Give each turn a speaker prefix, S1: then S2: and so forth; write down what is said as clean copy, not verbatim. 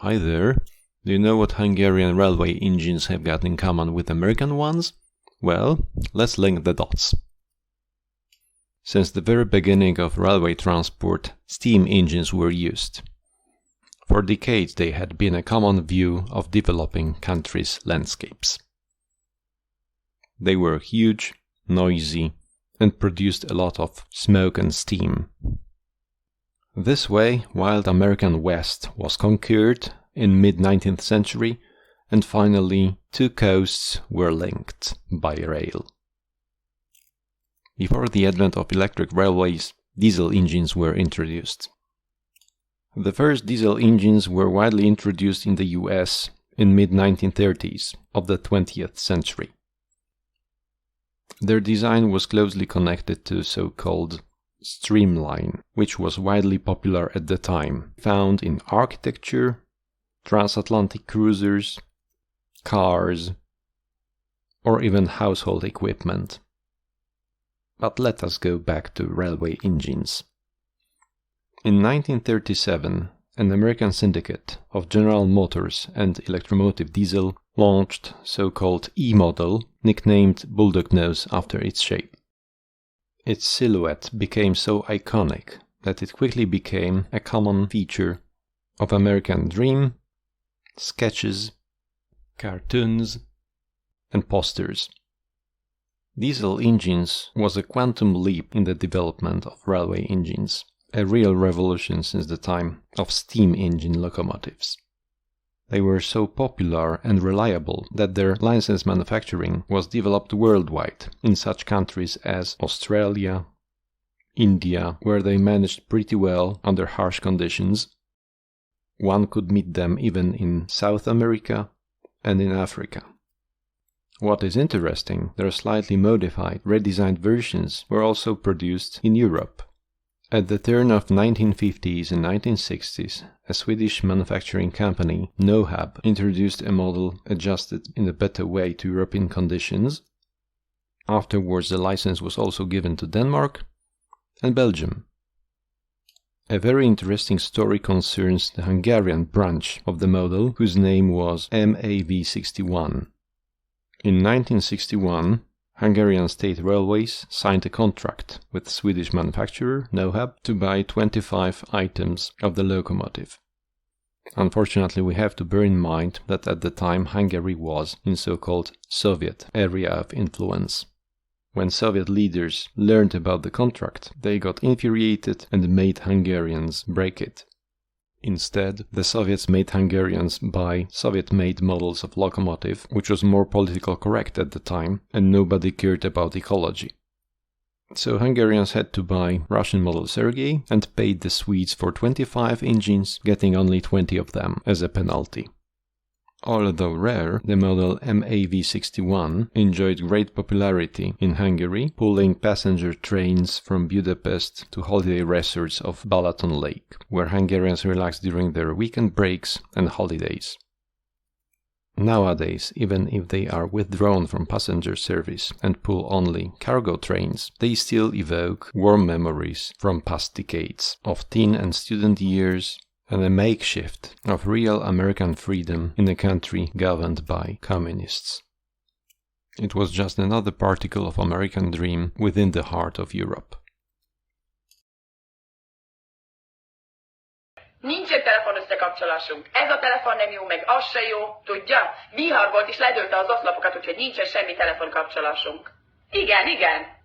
S1: Hi there. Do you know what Hungarian railway engines have got in common with American ones? Well, let's link the dots. Since the very beginning of railway transport, steam engines were used. For decades they had been a common view of developing countries' landscapes. They were huge, noisy, and produced a lot of smoke and steam. This way, wild American West was conquered in mid-19th century, and finally two coasts were linked by rail. Before the advent of electric railways, diesel engines were introduced. The first diesel engines were widely introduced in the US in mid-1930s of the 20th century. Their design was closely connected to so-called streamline, which was widely popular at the time, found in architecture, transatlantic cruisers, cars, or even household equipment. But let us go back to railway engines. In 1937, an American syndicate of General Motors and Electromotive Diesel launched so-called E model, nicknamed bulldog nose after its shape. Its silhouette became so iconic that it quickly became a common feature of American dream, sketches, cartoons, and posters. Diesel engines was a quantum leap in the development of railway engines, a real revolution since the time of steam engine locomotives. They were so popular and reliable that their licensed manufacturing was developed worldwide in such countries as Australia, India, where they managed pretty well under harsh conditions. One could meet them even in South America and in Africa. What is interesting, their slightly modified, redesigned versions were also produced in Europe. At the turn of 1950s and 1960s, a Swedish manufacturing company, MAV, introduced a model adjusted in a better way to European conditions. Afterwards, the license was also given to Denmark and Belgium. A very interesting story concerns the Hungarian branch of the model, whose name was MAV61. In 1961, Hungarian State Railways signed a contract with Swedish manufacturer MAV to buy 25 items of the locomotive. Unfortunately, we have to bear in mind that at the time Hungary was in so-called Soviet area of influence. When Soviet leaders learned about the contract, they got infuriated and made Hungarians break it. Instead, the Soviets made Hungarians buy Soviet-made models of locomotive, which was more politically correct at the time, and nobody cared about ecology. So Hungarians had to buy Russian model Sergei and paid the Swedes for 25 engines, getting only 20 of them as a penalty. Although rare, the model MAV61 enjoyed great popularity in Hungary, pulling passenger trains from Budapest to holiday resorts of Balaton Lake, where Hungarians relaxed during their weekend breaks and holidays. Nowadays, even if they are withdrawn from passenger service and pull only cargo trains, they still evoke warm memories from past decades of teen and student years, and a makeshift of real American freedom in a country governed by communists. It was just another particle of American dream within the heart of Europe.
S2: Nincs egy telefon összekapcsolásunk. Ez a telefon nem jó, meg az se jó. Tudja? Vihar volt és ledőlte az oszlopokat, úgyhogy nincsen semmi telefonkapcsolásunk. Igen, igen.